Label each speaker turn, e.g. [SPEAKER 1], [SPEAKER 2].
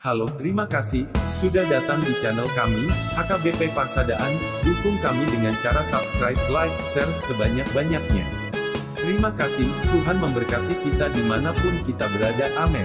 [SPEAKER 1] Halo, terima kasih sudah datang di channel kami, HKBP Parsadaan. Dukung kami dengan cara subscribe, like, share sebanyak-banyaknya. Terima kasih, Tuhan memberkati kita dimanapun kita berada. Amin.